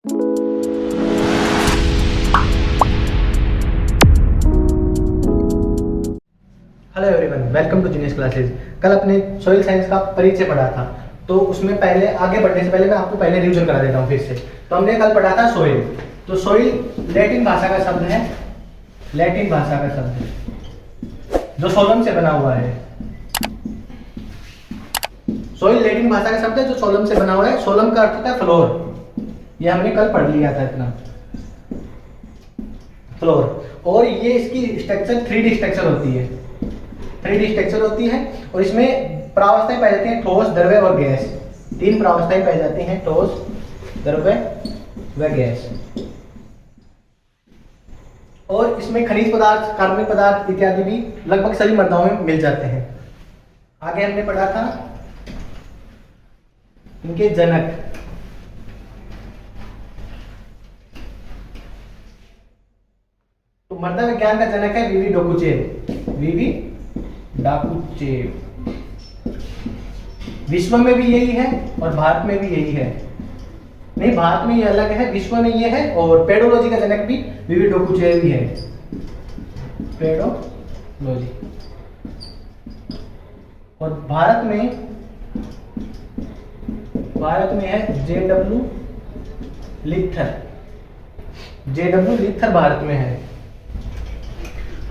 Hello everyone, welcome to genius classes. कल अपने soil science का परिचय पढ़ा था, तो उसमें पहले आगे बढ़ने से पहले मैं आपको पहले रिवीजन करा देता हूँ फिर से। तो हमने कल पढ़ा था सॉइल। तो सॉइल लैटिन भाषा का शब्द है, लैटिन भाषा का शब्द है जो सोलम से बना हुआ है। सॉइल लैटिन भाषा का शब्द है जो सोलम से बना हुआ है। सोलम का अर्थ होता है फ्लोर, ये हमने कल पढ़ लिया था इतना, फ्लोर। और ये इसकी स्ट्रक्चर 3D स्ट्रक्चर होती है, 3D स्ट्रक्चर होती है। और इसमें प्रावस्थाएं पाई जाती हैं, ठोस, द्रव्य और गैस। 3 प्रावस्थाएं पाई जाती हैं, ठोस, द्रव्य व गैस। और इसमें खनिज पदार्थ, कार्बनिक पदार्थ इत्यादि भी लगभग सभी मृदाओं में मिल जाते हैं। आगे हमने पढ़ा था इनके जनक। तो मृदा विज्ञान का जनक है वीवी डोकुचेव, वीवी डाकुचेव। विश्व में भी यही है और भारत में भी यही है। नहीं, भारत में ये अलग है, विश्व में ये है। और पेडोलॉजी का जनक भी वीवी डोकुचेव ही है, पेडोलॉजी। और भारत में है जेडब्ल्यू लिथर, जेडब्ल्यू लिथर भारत में है।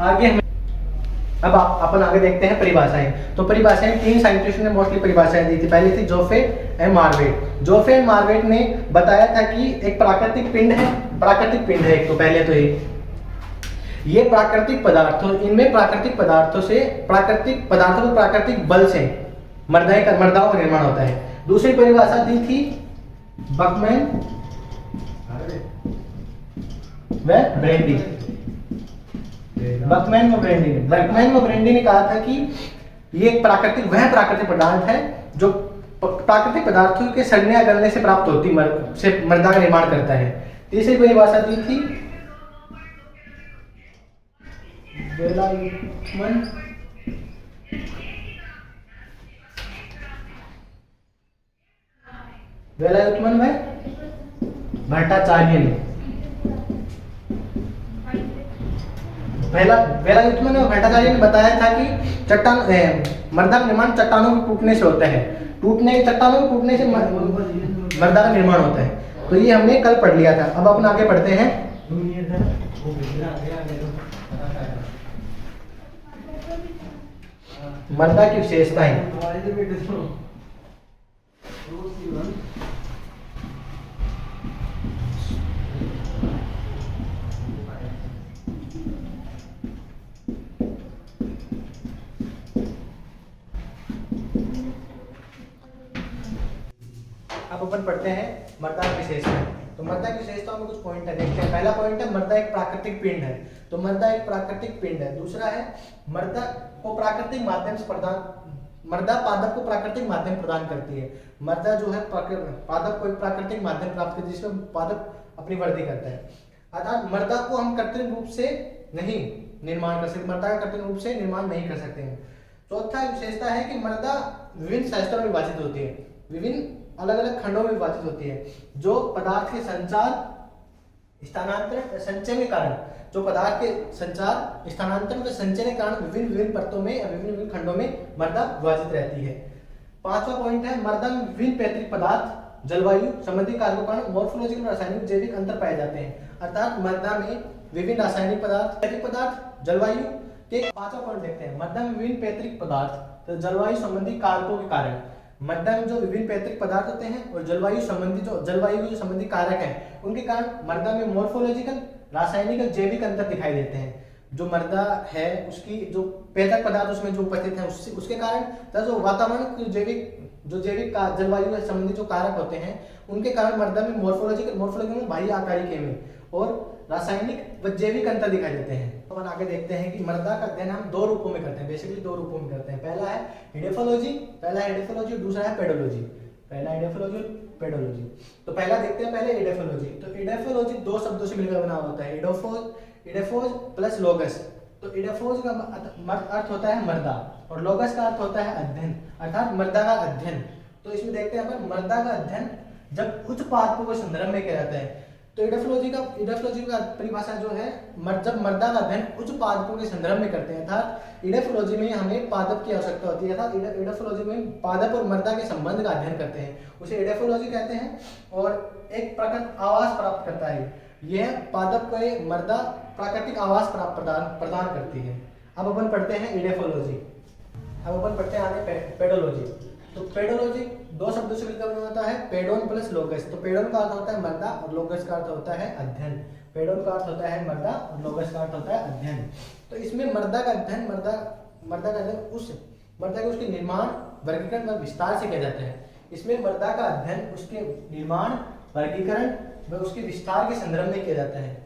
आगे हम अब अपन आगे देखते हैं परिभाषाएं। तो परिभाषाएं 3 साइंटिस्ट ने मोस्टली परिभाषाएं दी थी। पहली थी जोफे एंड मार्वेट। जोफे एंड मार्वेट ने बताया था कि एक प्राकृतिक पिंड है, प्राकृतिक पिंड है एक। तो पहले तो ये प्राकृतिक पदार्थों, इनमें प्राकृतिक पदार्थों को प्राकृतिक बल से मृदाओं का निर्माण होता है। दूसरी परिभाषा दी थी बकमैन व ब्रेंडी। बकमैन व ब्रेंडी ने कहा था कि ये एक प्राकृतिक पदार्थ है जो प्राकृतिक पदार्थों के सड़ने या गलने से प्राप्त होती मृदा का निर्माण करता है। तीसरी परिभाषा दी थी वेलायुत्मन व भट्टाचार्य ने। वेलायुत्मन और भट्टाचार्य ने बताया था कि चट्टान मृदा का निर्माण चट्टानों के टूटने से होता है, चट्टानों के टूटने से मृदा का निर्माण होता है। तो ये हमने कल पढ़ लिया था। अब अपन आगे पढ़ते हैं मृदा की विशेषताएं। अब अपन पढ़ते हैं मृदा की विशेषताएं। तो मृदा की विशेषताओं में कुछ पॉइंट है, देखते हैं। पहला पॉइंट है मृदा एक प्राकृतिक पिंड है। तो मृदा एक प्राकृतिक पिंड है। दूसरा है मृदा को प्राकृतिक माध्यम से मृदा पादप को प्राकृतिक माध्यम प्रदान करती है। मृदा जो है पादप को एक प्राकृतिक माध्यम प्राप्त करती है जिसमें पादप अपनी वृद्धि करता है। अर्थात मृदा को हम कृत्रिम रूप से नहीं निर्माण कर सकते, मृदा का कृत्रिम रूप से निर्माण नहीं कर सकते हैं। चौथा विशेषता है कि मृदा विभिन्न शास्त्रों में विभाजित होती है, विभिन्न अलग अलग खंडों में विभाजित होती है। जो पदार्थ के संचार, स्थानांतरण, संचय के कारण, जो पदार्थ के संचार, स्थानांतरण व संचय के कारण विभिन्न परतों में या विभिन्न खंडों में मृदा विभाजित रहती है। पांचवा पॉइंट है मृदा में विभिन्न पैतृक पदार्थ, जलवायु संबंधी कारकों के कारण मॉर्फोलॉजिकल, रासायनिक, जैविक अंतर पाए जाते हैं। अर्थात मृदा में विभिन्न रासायनिक पदार्थ, पैतृक पदार्थ, जलवायु के। पांचवा पॉइंट देखते हैं मृदा में विभिन्न पैतृक पदार्थ, तो जलवायु संबंधी कारकों के कारण मृदा में जो विभिन्न पैतृक पदार्थ होते हैं और जलवायु के संबंधी कारक हैं, उनके कारण मृदा में मॉर्फोलॉजिकल, रासायनिक और जैविक अंतर दिखाई देते हैं। जो मृदा है उसकी जो पैतृक पदार्थ उसमें जो उपस्थित है उसके कारण, जो वातावरण जैविक जलवायु से संबंधित जो कारक होते हैं उनके कारण मृदा में मॉर्फोलॉजिकल बाह्य आकारिकी में और रासायनिक व जैविक अंतर दिखाई देते हैं। तो अपन आगे देखते हैं कि मृदा का अध्ययन हम 2 रूपों में करते हैं, बेसिकली 2 रूपों में करते हैं। पहला है एडेफोलॉजी, दूसरा है पेडोलॉजी। तो पहला देखते हैं पहले एडेफोलॉजी। तो एडेफोलॉजी 2 शब्दों से मिलकर बना होता है, एडेफोज प्लस लोगस। तो एडेफोज का अर्थ होता है मृदा और लोगस का अर्थ होता है अध्ययन, अर्थात मृदा का अध्ययन। तो इसमें देखते हैं अपन मृदा का अध्ययन जब उच्च पादपों के संदर्भ में किया जाता है। तो इडाफोलॉजी का परिभाषा जो है जब मृदा का अध्ययन उच्च पादपों के संदर्भ में करते हैं, अर्थात इडाफोलॉजी में हमें पादप की आवश्यकता होती है, अर्थात इडाफोलॉजी में पादप और मृदा के संबंध का अध्ययन करते हैं, उसे इडाफोलॉजी कहते हैं। और एक प्राकृतिक आवास प्राप्त करता है, यह पादप को मृदा प्राकृतिक आवास प्रदान करती है। अब अपन पढ़ते हैं इडाफोलॉजी। अब अपन पढ़ते हैं आगे पेडोलॉजी। तो पेडोलॉजी दो शब्दों से मिलकर बना होता है, पेडोन प्लस लोगस। तो पेडोन का अर्थ होता है मृदा और लोगस का अर्थ होता है अध्ययन। पेडोन का अर्थ होता है मृदा और लोगस का अर्थ होता है अध्ययन। तो इसमें मृदा का अध्ययन मृदा के उसके निर्माण, वर्गीकरण व विस्तार से किया जाता है। इसमें मृदा का अध्ययन उसके निर्माण, वर्गीकरण व उसके विस्तार के संदर्भ में किया जाता है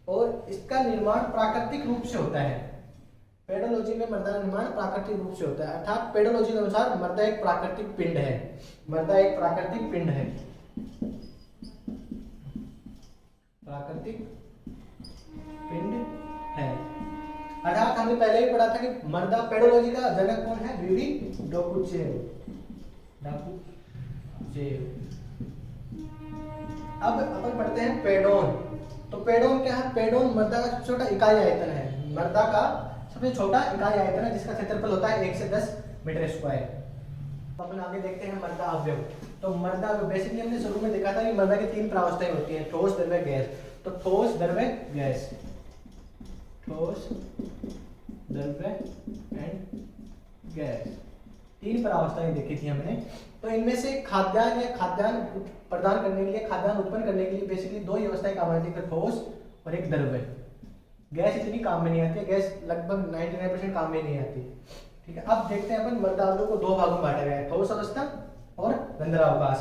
और इसका निर्माण प्राकृतिक रूप से होता है। पेडोलॉजी में मृदा निर्माण प्राकृतिक रूप से होता है, अर्थात पेडोलॉजी के अनुसार मृदा एक प्राकृतिक पिंड है। मृदा एक प्राकृतिक पिंड है, प्राकृतिक पिंड है। अर्थात हमने पहले ही पढ़ा था कि मृदा पेडोलॉजी का जनक कौन है? वीवी डोकुचेव। अब अपन पढ़ते हैं पेडोन। तो पेडोन क्या है? पेडोन मृदा का सबसे छोटा इकाई आयतन है, मृदा का सबसे छोटा इकाई आयतन है जिसका क्षेत्रफल होता है 1 से 10 मीटर स्क्वायर। अपन आगे देखते हैं मृदा अवयव। तो मृदा बेसिकली हमने शुरू में देखा था कि मृदा की 3 प्रावस्थाएं होती हैं, ठोस, द्रव्य, गैस। तो ठोस, द्रव्य, गैस, ठोस, द्रव्य एंड गैस, 3 प्रावस्थाएं देखी थी हमने। तो इनमें से खाद्यान्न या खाद्यान्न प्रदान करने के लिए, खाद्यान्न उत्पन्न करने के लिए बेसिकली 2 ही अवस्थाएं काम आती है, ठोस और एक द्रव्य। गैस इतनी काम में नहीं आती है, गैस लगभग 99% काम में नहीं आती। ठीक है, अब देखते हैं अपन मृदा अवयव को 2 भागों में बांटा गया है, ठोस अवस्था और रंध्रावकाश।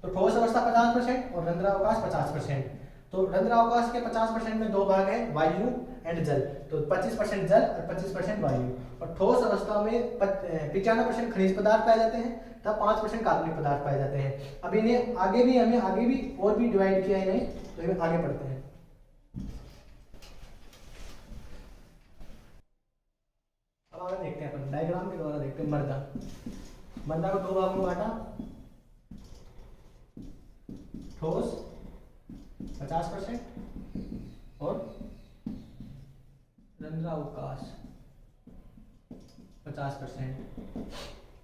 तो ठोस अवस्था 50% और रंध्रावकाश 50%। तो रंध्रावकाश के 50% में 2 भाग है, वायु एंड जल। तो 25% जल और 25% वायु। और ठोस अवस्था में 95% खनिज पदार्थ पाए जाते हैं, तब 5% कार्बनिक पदार्थ पाए जाते हैं। अब इन्हें आगे भी और भी डिवाइड किया है इन्हें, तो इन्हें आगे पढ़ते हैं। अब आगे देखते हैं अपन डायग्राम के द्वारा देखते हैं मृदा को 2 भागों में बांटा, ठोस 50% और रंध्रावकाश 50%।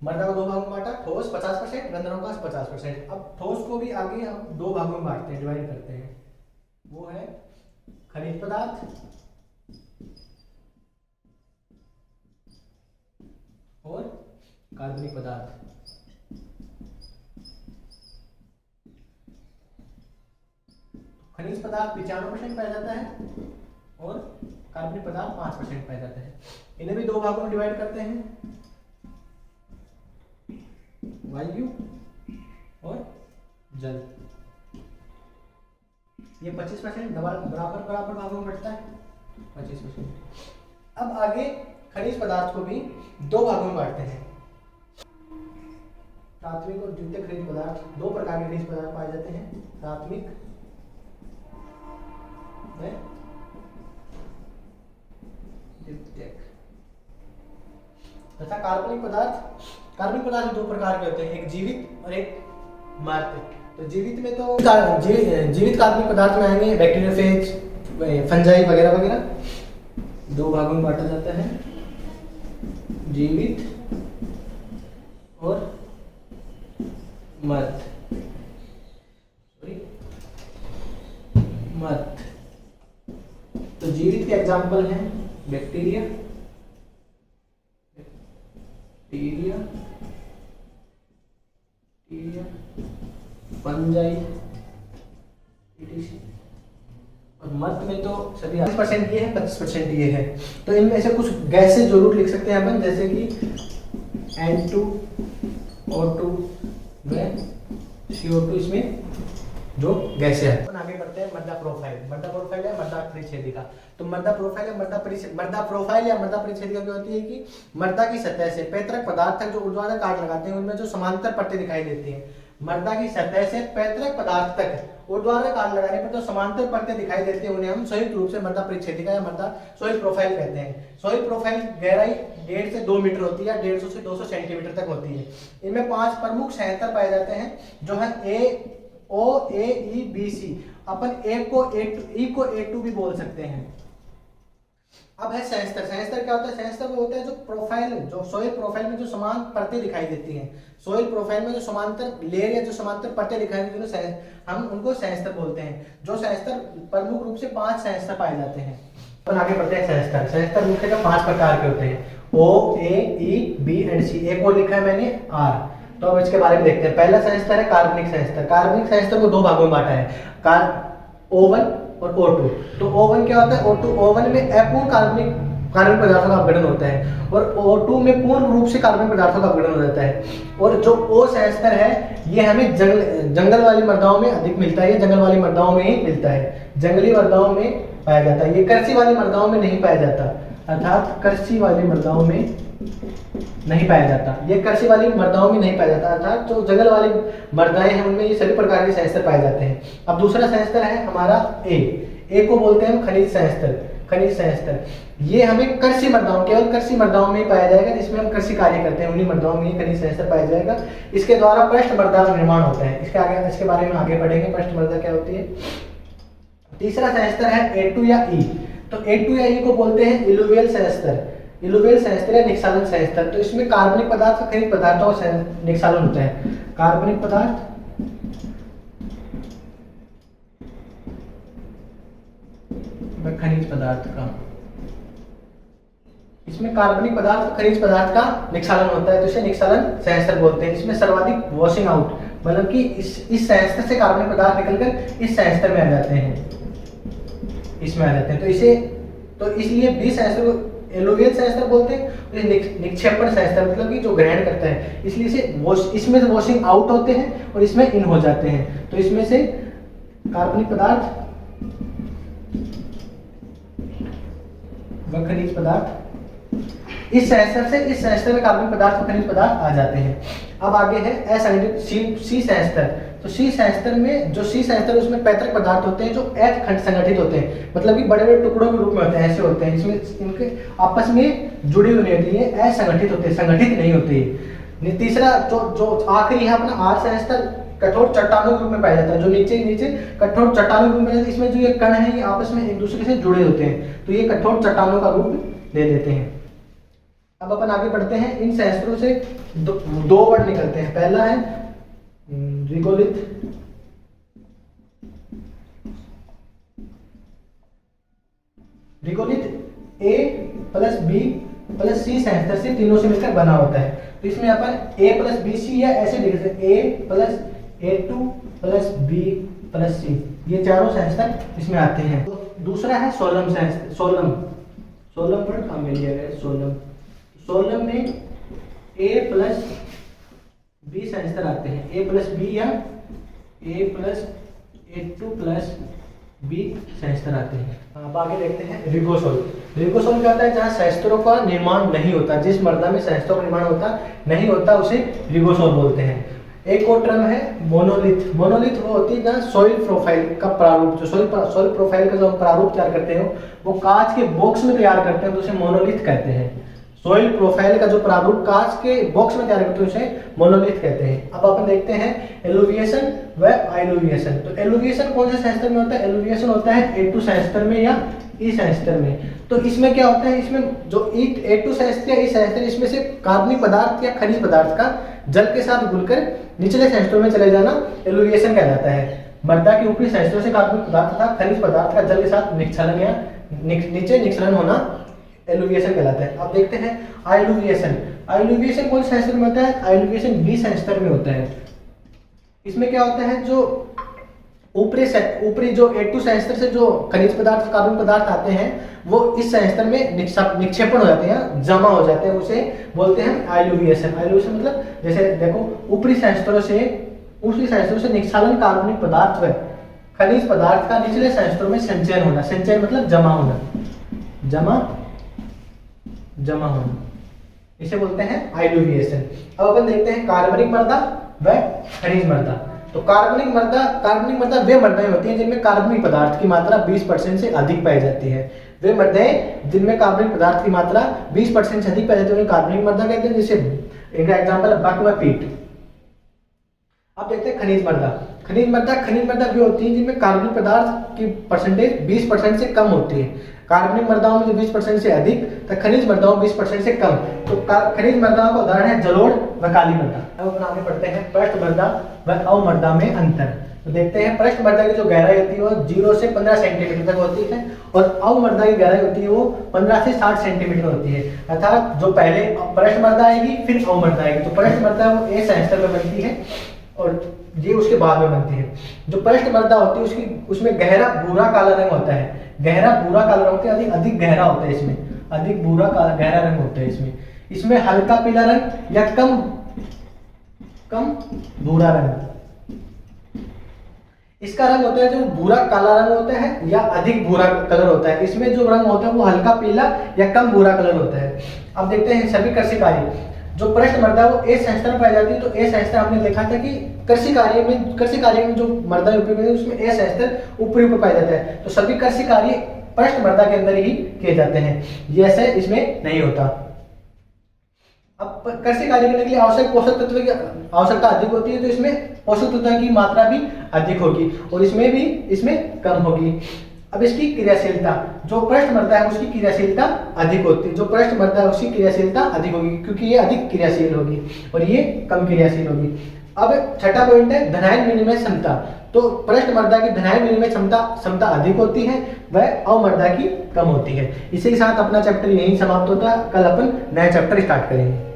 मृदा को 2 भागों में बांटा, ठोस 50%, रंध्रावकाश 50%। अब ठोस को भी आगे हम 2 भागों में बांटते हैं, डिवाइड करते हैं। वो है खनिज पदार्थ और कार्बनिक पदार्थ। खनिज पदार्थ 95% पाया जाता है और कार्बनिक पदार्थ 5% पाया जाता है। इन्हें भी 2 भागों में डिवाइड करते हैं, वायु और जल। ये 25% बराबर भागों में बंटता है, 25%। अब आगे खनिज पदार्थ को भी 2 भागों में बांटते हैं, प्राथमिक और द्वितीयक खनिज पदार्थ। 2 प्रकार के खनिज पदार्थ पाए जाते हैं, प्राथमिक व द्वितीयक। तथा कार्बनिक पदार्थ 2 प्रकार के होते हैं, एक जीवित और एक मृत। तो जीवित में तो जीवित कार्बनिक पदार्थ में आएंगे बैक्टीरियोफेज, फंजाई वगैरह वगैरह। 2 भागों में बांटा जाता है, जीवित और मृत। तो जीवित के एग्जाम्पल हैं बैक्टीरिया, फंजाई, और मृत में तो सभी 20% ये है, 25% ये है। तो इनमें से कुछ गैसें जरूर लिख सकते हैं अपन, जैसे कि N2O2 व CO2, इसमें जो गैसें हैं। अपन आगे बढ़ते हैं मृदा प्रोफाइल है मृदा परिच्छेदिका। तो मृदा प्रोफाइल या मृदा परिच्छेदिका क्या होती है कि मृदा की सतह से पैतृक पदार्थ तक जो ऊर्ध्वाधर काट लगाते हैं, उनमें जो समांतर परतें दिखाई देती हैं। मृदा की सतह से पैतृक पदार्थ तक ऊर्ध्वाधर काट लगाने पर जो समांतर परतें दिखाई देती हैं, उन्हें हम संयुक्त रूप से मृदा परिच्छेदिका या मृदा सॉइल प्रोफाइल कहते हैं। सॉइल प्रोफाइल गहराई 1.5 से 2 मीटर होती है, 150 से 200 सेंटीमीटर तक होती है। इनमें 5 प्रमुख संयंत्र पाए जाते हैं, जो है OAEBC। अपन ए को A2 भी बोल सकते हैं। अब है सेंसर। सेंसर क्या होता है? सेंसर वो होता है जो प्रोफाइल, जो सोइल प्रोफाइल में जो समान परतें दिखाई देती हैं, सोइल प्रोफाइल में जो समांतर लेयर या जो समांतर परतें दिखाई देती हैं, हम उनको सेंसर बोलते हैं। जो सेंसर प्रमुख रूप से 5 सेंसर पाए जाते हैं। अपन आगे बढ़ते हैं। सेंसर, सेंसर मुख्यतः 5 प्रकार के होते हैं, O, A, E, B and C। एक और लिखा है मैंने R। तो अब इसके बारे में देखते हैं। पहला सेंसर है कार्बनिक सेंसर। कार्बनिक सेंसर को 2 भागों में बांटा है, O1 और O2। तो O1 क्या होता है? O1 में अपूर्ण कार्बनिक पदार्थों का अपघटन होता है और O2 में पूर्ण रूप से कार्बनिक पदार्थों का अपघटन हो जाता है। और जो O सेंसर है ये हमें जंगल वाली मृदाओं में अधिक मिलता है, ये जंगल वाली मृदाओं में ही मिलता है, जंगली मृदाओं में पाया जाता है। ये कृषि वाली मृदाओं में नहीं पाया जाता, अर्थात कृषि वाली मृदाओं में नहीं पाया जाता। ये कृषि वाली मृदाओं में नहीं पाया जाता, अर्थात जो जंगल वाली मृदाएं हैं उनमें ये सभी प्रकार के सेंसर पाए जाते हैं। अब दूसरा सेंसर है हमारा ए को बोलते हैं हम खनिज सेंसर। खनिज सेंसर ये हमें कृषि मृदाओं, केवल कृषि मृदाओं में ही पाया जाएगा, जिसमें हम कृषि कार्य करते हैं, उन्हीं मृदाओं में ही खनिज सेंसर पाया जाएगा। इसके द्वारा पृष्ठ मृदा का निर्माण होता है। इसके बारे में आगे पढ़ेंगे, पृष्ठ मृदा क्या होती है। तीसरा सेंसर है A2 या E। तो A2 या E को बोलते हैं इलुवियल सेंसर। इलुवियल सेंसर या निक्षालन सेंसर। तो इसमें कार्बनिक पदार्थ और खनिज पदार्थों का निक्षालन होता है। कार्बनिक पदार्थ व खनिज पदार्थ का, इसमें कार्बनिक पदार्थ और खनिज पदार्थ का निक्षालन होता है, तो इसे निक्षालन सेंसर बोलते हैं। इसमें सर्वाधिक वॉशिंग आउट, मतलब कि इस सेंसर से कार्बनिक पदार्थ निकलकर इस सेंसर में आ जाते हैं, इसमें आ जाते हैं। तो इसलिए बी सेंसर को एलुवियल सेंसर बोलते हैं। निक्षेपण सेंसर मतलब कि जो ग्रहण करता है, इसलिए इसमें से वॉशिंग आउट होते हैं और इसमें इन हो जाते हैं। तो इसमें से कार्बनिक पदार्थ व खनिज पदार्थ इस सेंसर में कार्बनिक पदार्थ और खनिज पदार्थ आ जाते हैं। अब आगे है असंगठित सी सेंसर। तो सी सेंसर में जो सी सेंसर उसमें पैतृक पदार्थ होते हैं जो असंगठित होते हैं, मतलब कि बड़े बड़े टुकड़ों के रूप में होते हैं, ऐसे होते हैं, इसमें इनके आपस में जुड़ी हुई नहीं होती है, असंगठित होते हैं, संगठित नहीं होते। तीसरा जो आखिरी है अपना आर सेंसर, कठोर चट्टानों के रूप में पाया जाता है, जो नीचे कठोर चट्टानों के रूप में, इसमें जो ये कण है ये आपस में एक दूसरे से जुड़े होते हैं, तो ये कठोर चट्टानों का रूप ले लेते हैं। अब अपन आगे बढ़ते हैं। इन सेंसरों से दो वर्ड निकलते हैं। पहला है regolith, regolith A plus B plus C sensor से तीनों से मिलकर बना होता है। तो इसमें अपन ए प्लस बी सी या ऐसे लिख सकते हैं, A plus A2 plus B plus C, ये चारों सेंसर इसमें आते हैं। तो दूसरा है सोलम सेंसर। सोलम वर्ड काम में लिया गया है। सोलम में A प्लस बी सेंसर आते हैं, A प्लस बी या A plus A2 plus B sensor आते हैं। अब आगे देखते हैं रिगोसोल। रिगोसोल क्या होता है? जहाँ सेंसरों का निर्माण नहीं होता, जिस मृदा में सेंसरों का निर्माण होता नहीं होता उसे रिगोसोल बोलते हैं। एक और टर्म है मोनोलिथ। मोनोलिथ वो होती है जहाँ सॉइल प्रोफाइल का प्रारूप, जो सॉइल प्रोफाइल का जो प्रारूप तैयार करते हो वो कांच के बॉक्स में तैयार करते हैं, तो उसे मोनोलिथ कहते हैं। सॉइल प्रोफाइल का जो प्रारूप कांच के बॉक्स में तैयार करते हैं उसे मोनोलिथ कहते हैं। अब अपन देखते हैं एलुविएशन व आइलुविएशन। तो एलुविएशन कौन से सेंसर में होता है? एलुविएशन होता है A2 सेंसर में या ई सेंसर में। तो इसमें क्या होता है? इसमें जो A2 सेंसर या ई सेंसर, इसमें से कार्बनिक पदार्थ या खनिज पदार्थ का जल के साथ घुलकर निचले सेंसरों में चले जाना एलुविएशन कहलाता है। मृदा के ऊपरी सेंसरों से कार्बनिक पदार्थ तथा खनिज पदार्थ का जल के साथ निक्षलन या नीचे निक्षलन होना एलुविएशन कहलाता है। अब देखते हैं आइलुविएशन। आइलुविएशन कौन सेंसर में होता है? आइलुविएशन बी सेंसर में होता है। इसमें क्या होता है? जो ऊपरी जो A2 सेंसर से जो खनिज पदार्थ कार्बन पदार्थ आते हैं वो इस सेंसर में निक्षेपण हो जाते हैं, जमा हो जाते हैं, उसे बोलते हैं आइलुविएशन। आइलुविएशन मतलब जैसे देखो ऊपरी सेंसरों से निक्षालन कार्बनिक पदार्थ व खनिज पदार्थ का निचले सेंसरों में संचयन होना। संचयन मतलब जमा होना, जमा होना, इसे बोलते हैं आइलुविएशन। अब अपन देखते हैं कार्बनिक मृदा व खनिज मृदा। तो कार्बनिक मृदा वे मृदाएं होती हैं जिनमें कार्बनिक पदार्थ की मात्रा 20% से अधिक पाई जाती है। वे मृदाएं जिनमें कार्बनिक पदार्थ की मात्रा 20% से अधिक पाई जाती है उन्हें कार्बनिक मृदा कहते हैं। जैसे इनका एग्जांपल है बक व पीट। अब देखते हैं खनिज मृदा। खनिज मृदा वे होती है जिनमें कार्बनिक पदार्थ की परसेंटेज 20% से कम होती है। कार्बनिक मृदाओं में जो 20% से अधिक, तो खनिज मृदाओं में 20% से कम। तो खनिज मृदाओं का उदाहरण है जलोढ़ व काली मृदा। अब अपन आगे पढ़ते हैं पृष्ठ मृदा व अवमृदा में अंतर। तो देखते हैं पृष्ठ मृदा की जो गहराई होती है वो 0 से 15 सेंटीमीटर तक होती है और अवमृदा की गहराई होती है वो 15 से 60 सेंटीमीटर होती है। अर्थात जो पहले पृष्ठ मृदा आएगी फिर अवमृदा आएगी। तो पृष्ठ मृदा वो ए सेमेस्टर में बनती है और ये उसके बाद में बनती है। जो पृष्ठ मृदा होती है उसमें गहरा भूरा काला रंग होता है। गहरा भूरा काला रंग होता है, अधिक गहरा होता है इसमें, अधिक भूरा गहरा रंग होता है इसमें हल्का पीला रंग या कम भूरा रंग। इसका रंग होता है जो भूरा काला रंग होता है या अधिक भूरा कलर होता है। इसमें जो रंग होता है वो हल्का पीला या कम भूरा कलर होता है। अब देखते हैं सभी कृषि कार्य। जो पृष्ठ मृदा वो ए सेमेस्टर में पाई जाती है। तो ए सेमेस्टर हमने देखा था कि कृषि कार्य में जो मृदा उपयोग है उसमें ए सेमेस्टर ऊपरी ऊपर पाया जाता है। तो सभी कृषि कार्य पृष्ठ मृदा के अंदर ही किए जाते हैं, ये ऐसे इसमें नहीं होता। अब कृषि कार्य करने के लिए आवश्यक पोषक तत्व की आवश्यकता अधिक होती है, तो इसमें पोषक तत्व की मात्रा भी अधिक होगी और इसमें कम होगी। अब इसकी क्रियाशीलता, जो पृष्ठ मृदा है उसकी क्रियाशीलता अधिक होती है। जो पृष्ठ मृदा है उसकी क्रियाशीलता अधिक होगी क्योंकि ये अधिक क्रियाशील होगी और ये कम क्रियाशील होगी। अब छठा पॉइंट है धनायन विनिमय क्षमता। तो पृष्ठ मृदा की धनायन विनिमय क्षमता अधिक होती है, वह अवमृदा की कम होती है। इसी के साथ अपना चैप्टर यहीं समाप्त होता है। कल अपन नया चैप्टर स्टार्ट करेंगे।